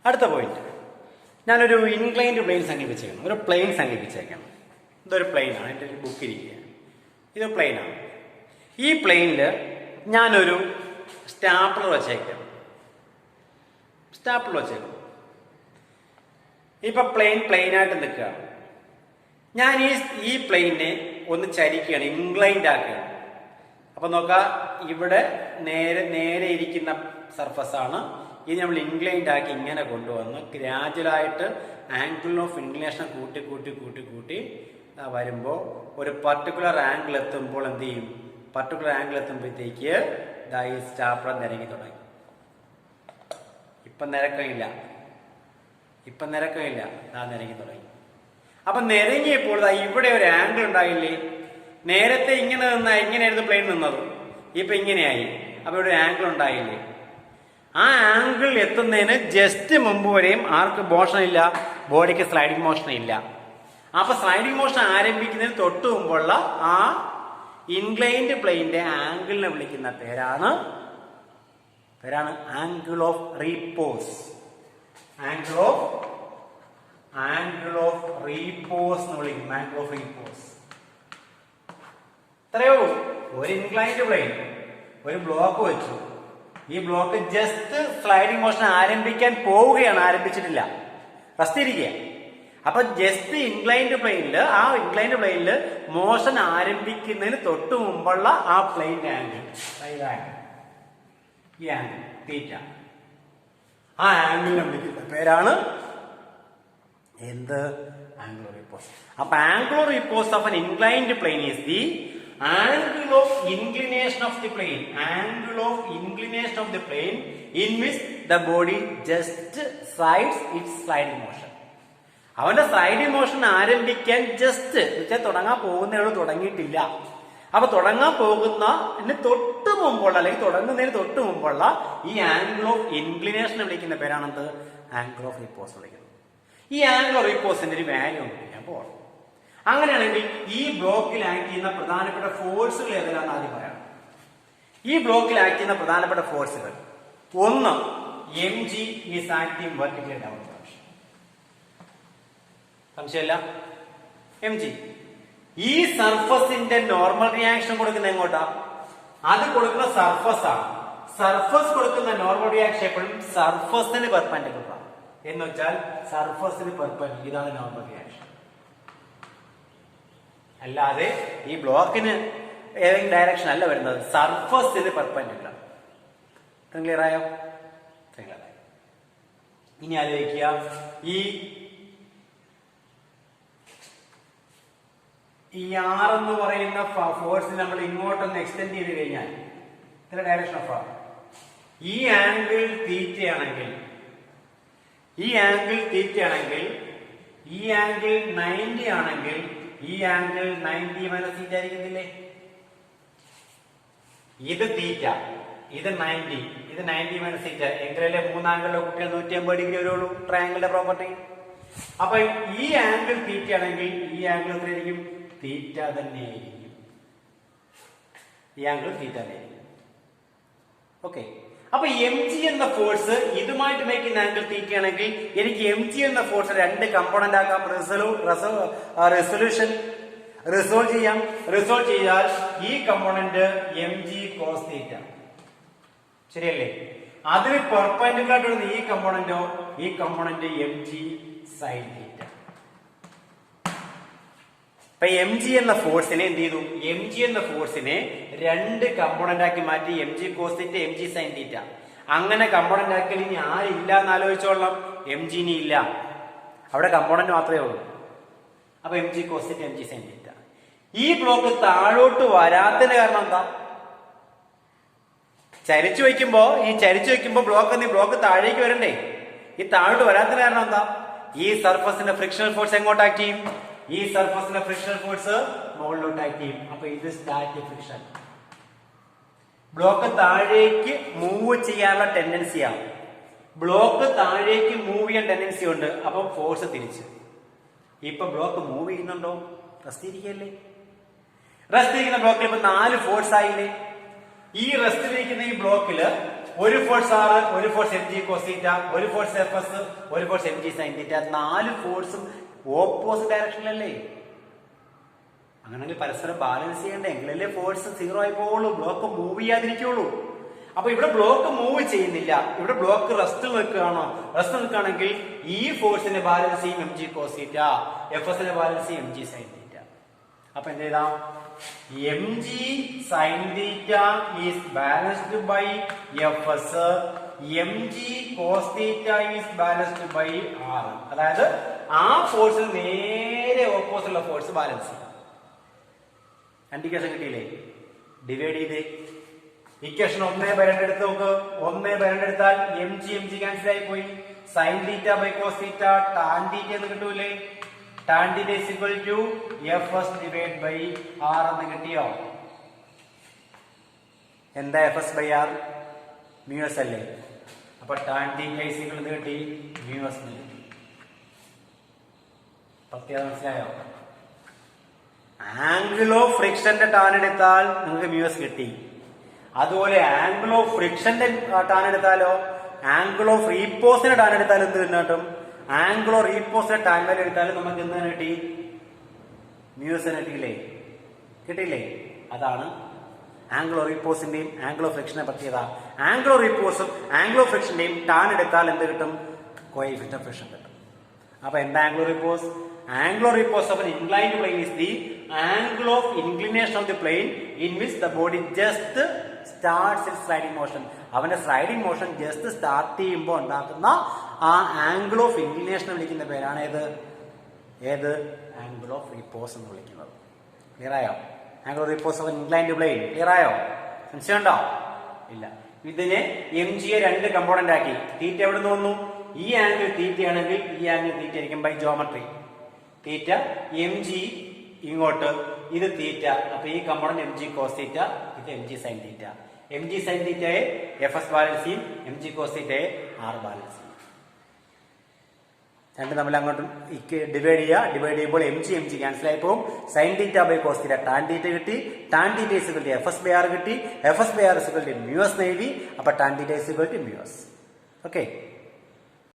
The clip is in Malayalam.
അടുത്ത പോയിന്റ്, ഞാനൊരു ഇൻക്ലൈൻഡ് പ്ലെയിൻ സങ്കല്പിച്ചേക്കണം, ഒരു പ്ലെയിൻ സങ്കല്പിച്ചേക്കണം. ഇതൊരു പ്ലെയിനാണ്, എൻ്റെ ഒരു ബുക്ക് ഇരിക്കുക, ഇത് പ്ലെയിനാണ്. ഈ പ്ലെയിനിൽ ഞാനൊരു സ്റ്റാപ്ലർ വച്ചേക്കാം. ഇപ്പൊ പ്ലെയിനായിട്ട് നിൽക്കുകയാണ്. ഞാൻ ഈ പ്ലെയിനെ ഒന്ന് ചരിക്കുകയാണ്, ഇൻക്ലൈൻഡ് ആക്കുകയാണ്. അപ്പൊ നോക്കാം, ഇവിടെ നേരെ ഇരിക്കുന്ന സർഫസ് ആണ്. ഇത് നമ്മൾ ഇൻക്ലൈൻഡ് ആക്കി ഇങ്ങനെ കൊണ്ടുവന്ന് ഗ്രാജുവലായിട്ട് ആംഗിൾ ഓഫ് ഇൻക്ലിനേഷൻ കൂട്ടി വരുമ്പോൾ ഒരു പർട്ടിക്കുലർ ആംഗിൾ എത്തുമ്പോൾ എന്ത് ചെയ്യും? പർട്ടിക്കുലർ ആംഗിൾ എത്തുമ്പോഴത്തേക്ക് ഈ സ്റ്റാപ്ലർ നിരങ്ങി തുടങ്ങി. ഇപ്പം നിരക്കമില്ല, നിരങ്ങി തുടങ്ങി. അപ്പൊ നിരങ്ങിയപ്പോൾ ഇവിടെ ഒരു ആംഗിൾ ഉണ്ടായില്ലേ? നേരത്തെ ഇങ്ങനെയായിരുന്നു പ്ലെയിൻ നിന്നത്, ഇപ്പൊ ഇങ്ങനെയായി. അപ്പൊ ഇവിടെ ആംഗിൾ ഉണ്ടായില്ലേ? ആ ആംഗിൾ എത്തുന്നതിന് ജസ്റ്റ് മുമ്പ് വരെയും ആർക്ക് മോഷൻ ഇല്ല, ബോഡിക്ക് സ്ലൈഡിംഗ് മോഷൻ ഇല്ല. അപ്പൊ സ്ലൈഡിംഗ് മോഷൻ ആരംഭിക്കുന്നതിന് തൊട്ട് മുമ്പുള്ള ആ ഇൻക്ലൈൻഡ് പ്ലെയിന്റെ ആംഗിളിനെ വിളിക്കുന്ന പേരാണ് angle of repose. Angle of repose എന്ന് വിളിക്കും. ആംഗിൾ ഓഫ് റീപോസ് ഇത്രയോ. ഒരു ഇൻക്ലൈൻഡ് പ്ലെയിൻ, ഒരു ബ്ലോക്ക് വെച്ചു. ഈ ബ്ലോക്ക് ജസ്റ്റ് സ്ലൈഡിംഗ് മോഷൻ ആരംഭിക്കാൻ പോവുകയാണ്, ആരംഭിച്ചിട്ടില്ല, റെസ്റ്റ് ഇരിക്കുക. അപ്പൊ ജസ്റ്റ് ഇൻക്ലൈൻഡ് പ്ലെയിനിൽ മോഷൻ ആരംഭിക്കുന്നതിന് തൊട്ട് മുമ്പുള്ള ആ പ്ലെയിൻ ആംഗിൾ, ഈ ആംഗിൾ തീറ്റ, ആ ആംഗിളിനെ വിളിക്കുന്ന പേരാണ് എന്ത്? Angle of repose. അപ്പൊ angle of repose of an inclined plane is the angle of inclination of the plane. Angle of inclination of the plane in which the body just sides its sliding motion. അവന്റെ സ്ലൈഡിംഗ് മോഷൻ ആരംഭിക്കാൻ ജസ്റ്റ് തുടങ്ങാൻ പോകുന്നതിനോട് തുടങ്ങിയിട്ടില്ല. അപ്പൊ തുടങ്ങാൻ പോകുന്നതിന് തൊട്ട് മുമ്പുള്ള, അല്ലെങ്കിൽ തുടങ്ങുന്നതിന് തൊട്ട് മുമ്പുള്ള ഈ ആംഗിൾ ഓഫ് ഇൻക്ലിനേഷൻ വിളിക്കുന്ന പേരാണെന്ത്? ആംഗിൾ ഓഫ് റീപോസ് വിളിക്കുന്നത്. ഈ ആംഗിൾ ഓഫ് റീപോസിന്റെ ഒരു വാല്യൂ ഉണ്ട് ഞാൻ പോകണം. അങ്ങനെയാണെങ്കിൽ ഈ ബ്ലോക്കിൽ ആക്ട് ചെയ്യുന്ന പ്രധാനപ്പെട്ട ഫോഴ്സുകൾ ഏതെല്ലാന്ന് ആദ്യം പറയാം. ഈ ബ്ലോക്കിൽ ആക്ട് ചെയ്യുന്ന പ്രധാനപ്പെട്ട ഫോഴ്സുകൾ, ഒന്ന് mg is acting vertically downward. സംശയമില്ല, mg. ഈ സർഫസിന്റെ നോർമൽ റിയാക്ഷൻ കൊടുക്കുന്ന എങ്ങോട്ടാ? അത് കൊടുക്കുന്ന സർഫസ് ആണ്. സർഫസ് കൊടുക്കുന്ന നോർമൽ റിയാക്ഷൻ എപ്പോഴും സർഫസിന് പെർപെൻഡിക്കുലർ ആണ്. എന്ന് വെച്ചാൽ സർഫസിന് പെർപെൻഡിക്കുലർ, ഇതാണ് നോർമൽ റിയാക്ഷൻ. അല്ലാതെ ഈ ബ്ലോക്കിന് ഏതെങ്കിലും ഡയറക്ഷൻ അല്ല വരുന്നത്, സർഫസിന് പെർപെൻഡിക്കുലർ. ക്ലിയർ ആയോ? ഇനി ആലോചിക്കുക, ഈ ആർ എന്ന് പറയുന്ന ഫോഴ്സ് നമ്മൾ ഇങ്ങോട്ടൊന്ന് എക്സ്റ്റെൻഡ് ചെയ്ത് കഴിഞ്ഞാൽ ഇത്ര ഡയറക്ഷൻ ഓഫ് ആർ. ഈ ആംഗിൾ തീറ്റയാണെങ്കിൽ, ഈ ആംഗിൾ 90 ആണെങ്കിൽ ഈ ആംഗിൾ 90 മൈനസ് തീറ്റ ആയിരിക്കുന്നില്ലേ? ഇത് തീറ്റ, ഇത് 90, ഇത് 90 മൈനസ് തീറ്റ. എങ്കിലല്ലേ മൂന്നാംഗിളിലെ കുട്ടികൾ 180 ഡിഗ്രി വരുള്ളൂ, ട്രയാംഗിളിന്റെ പ്രോപ്പർട്ടി. അപ്പൊ ഈ ആംഗിൾ തീറ്റ ആണെങ്കിൽ ഈ ആംഗിൾ എത്രയായിരിക്കും? തീറ്റ തന്നെയായിരിക്കും. ഈ ആംഗിൾ തീറ്റ തന്നെയായിരിക്കും. ഓക്കെ. അപ്പൊ mg എന്ന ഫോഴ്സ് ഇതുമായിട്ട് മേക്കുന്ന ആംഗിൾ തീറ്റ ആണെങ്കിൽ എനിക്ക് mg എന്ന ഫോഴ്സ് രണ്ട് കമ്പോണന്റ് ആക്കാം. റിസോൾവ് ചെയ്താൽ ഈ കമ്പോണന്റ് mg കോസ് തീറ്റ, ശരിയല്ലേ? അതിന് പെർപെൻഡിക്കുലർ ആയിട്ട് വരുന്ന ഈ കമ്പോണന്റ് mg സൈൻ തീറ്റ. ഇപ്പൊ mg എന്ന ഫോഴ്സിനെ എന്ത് ചെയ്തു? mg എന്ന ഫോഴ്സിനെ രണ്ട് കമ്പോണന്റ് ആക്കി മാറ്റി, mg cos theta, mg sine theta. അങ്ങനെ കമ്പോണന്റ് ആക്കിയാൽ ഇനി ആരില്ല എന്ന് ആലോചിച്ചോളാം. mg ഇനി ഇല്ല, അവിടെ കമ്പോണന്റ് മാത്രമേ ഉള്ളൂ. അപ്പൊ mg cos theta, mg sine theta. ഈ ബ്ലോക്ക് താഴോട്ട് വരാത്തതിന് കാരണം എന്താ? ചരിച്ചു വയ്ക്കുമ്പോ ബ്ലോക്ക് താഴേക്ക് വരണ്ടേ? ഈ താഴോട്ട് വരാത്തതിന് കാരണം എന്താ? ഈ സർഫസിന്റെ ഫ്രിക്ഷണൽ ഫോഴ്സ് എങ്ങോട്ട് ആക്ട് ചെയ്യും? ഈ സർഫസിന്റെ ഫ്രിക്ഷണൽ ഫോഴ്സ് മുകളിലോട്ട് ആക്ട് ചെയ്യും. അപ്പൊ ഇത് സ്റ്റാറ്റിക് ഫ്രിക്ഷൻ. ബ്ലോക്ക് താഴേക്ക് മൂവ് ചെയ്യാനുള്ള ടെൻഡൻസിയാണ്. ബ്ലോക്ക് താഴേക്ക് മൂവ് ചെയ്യാൻ ടെൻഡൻസി ഉണ്ട്. അപ്പൊ ഫോഴ്സ് തിരിച്ച്. ഇപ്പൊ ബ്ലോക്ക് മൂവ് ചെയ്യുന്നുണ്ടോ? റെസ്റ്റ് ഇരിക്കല്ലേ? റെസ്റ്റ് ഇരിക്കുന്ന ബ്ലോക്കിൽ ഇപ്പൊ 4 ഫോഴ്സ് ആയില്ലേ? ഈ റെസ്റ്റിലിരിക്കുന്ന ഈ ബ്ലോക്കില് ഒരു ഫോഴ്സ് ആർ, ഒരു ഫോഴ്സ് എം ജി കോസീറ്റ, ഒരു ഫോഴ്സ് എഫ് എസ്, ഒരു ഫോഴ്സ് എം ജി സൈൻ തീറ്റ. 4 ഫോഴ്സും ഓപ്പോസിറ്റ് ഡയറക്ഷനിലല്ലേ? അങ്ങനെങ്കിൽ പരസ്പരം ബാലൻസ് ചെയ്യണ്ടേ? എങ്കിലല്ലേ ഫോഴ്സ് 0 ആയി പോവുള്ളൂ, ബ്ലോക്ക് മൂവ് ചെയ്യാതിരിക്കുള്ളൂ. അപ്പൊ ഇവിടെ ബ്ലോക്ക് മൂവ് ചെയ്യുന്നില്ല, ഇവിടെ ബ്ലോക്ക് റെസ്റ്റ് നിൽക്കുകയാണോ? റെസ്റ്റ് നിൽക്കുകയാണെങ്കിൽ ഈ ഫോഴ്സിനെ ബാലൻസ് ചെയ്യും എം ജി കോസീറ്റ, എഫ് എസിനെ ബാലൻസ് ചെയ്യും എം ജി സൈൻ തീറ്റ. അപ്പൊ എന്ത് ചെയ്താം? M G sine theta is balanced by F S, M G cos theta is balanced by R. അതായത് ആ ഫോഴ്സിന് നേരെ ഓപ്പോസിറ്റുള്ള ഫോഴ്സ് ബാലൻസ് ചെയ്യും. ഇക്വേഷൻ കിട്ടിയില്ലേ? ഡിവൈഡ് ചെയ്ത് ഇക്വേഷൻ 1/2 എടുത്ത് നോക്ക്. 1/2 എടുത്താൽ എം ജി ക്യാൻസൽ ആയി പോയി. Sine theta by cos theta tan theta എന്ന് കിട്ടൂലേ? Tan theta is equal to F S divide by R എന്ന് കിട്ടിയോ? എന്താ F S by R? Mu S അല്ലേ? അപ്പൊ ടാൻ തീറ്റ ഈസ് ഈക്വൽ എന്ന് കിട്ടി, മ്യൂ എസ് എന്ന് കിട്ടി. പ്രത്യേകത മനസ്സിലായോ? ആംഗിൾ ഓഫ് ഫ്രിക്ഷന്റെ ടാൻ എടുത്താൽ നിങ്ങൾക്ക് മ്യൂ എസ് കിട്ടി. അതുപോലെ ആംഗിൾ ഓഫ് ഫ്രിക്ഷന്റെ ടാൻ എടുത്താലോ, ആംഗിൾ ഓഫ് റീപോസിന്റെ ടാൻ എടുത്താലും എന്ത് കിട്ടും? ആംഗിൾ ഓഫ് റീപോസിന്റെ ടാൻ വാല്യൂ എടുത്താലും നമുക്ക് എന്ത് കിട്ടി? മ്യൂ എസ് കിട്ടിയില്ലേ? കിട്ടിയില്ലേ? അതാണ് ആംഗിൾ ഓഫ് റീപോസിന്റെയും ആംഗിൾ ഓഫ് ഫ്രിക്ഷന്റെ പ്രത്യേകത. ആംഗിൾ ഓഫ് റീപോസും ആംഗിൾ ഓഫ് ഫ്രിക്ഷന്റെയും ടാൻ എടുത്താൽ എന്ത് കിട്ടും? കോഎഫിഷ്യന്റ് ഓഫ് ഫ്രിക്ഷൻ കിട്ടും. അപ്പൊ എന്താ angle of repose? Angle of repose of an inclined plane is the angle of inclination of the plane in which the body just starts its sliding motion. അവന്റെ സ്ലൈഡിംഗ് മോഷൻ ജസ്റ്റ് സ്റ്റാർട്ട് ചെയ്യുമ്പോൾ ഉണ്ടാക്കുന്ന ആ ആംഗിൾ ഓഫ് ഇൻക്ലിനേഷൻ വിളിക്കുന്ന പേരാണ് ഏത് ആംഗിൾ ഓഫ് റിപ്പോസ് എന്ന് വിളിക്കുന്നത്. ക്ലിയർ ആയോ? Angle of repose of inclined plane. Clear ആയോ? സംശയമുണ്ടോ? ഇല്ല. ഇതിനെ എം ജിയെ 2 കമ്പോണന്റ് ആക്കി. തീറ്റ എവിടെ നിന്ന് വന്നു? ഈ ആംഗിൾ തീറ്റ ആണെങ്കിൽ ഈ ആംഗിൾ തീറ്റ ആയിരിക്കും by geometry. Theta M G ഇങ്ങോട്ട്, ഇത് തീറ്റ. അപ്പൊ ഈ component M G cos theta, ഇത് M G sine theta. M G sine തീറ്റയെ എഫ് എസ് ബാലൻസ് ചെയ്യും, എം ജി കോസ് തീറ്റയെ ആർ ബാലൻസ് ചെയ്യും. രണ്ടും തമ്മിൽ അങ്ങോട്ടും ഡിവൈഡ് ചെയ്യുമ്പോൾ എം ജി ക്യാൻസൽ ആയി പോകും. Sine theta by cos theta tan theta കിട്ടി. Tan theta is equal to F S by R കിട്ടി. F S by R is equal to mu S എഴുതി. അപ്പൊ tan theta is equal to mu S. Okay.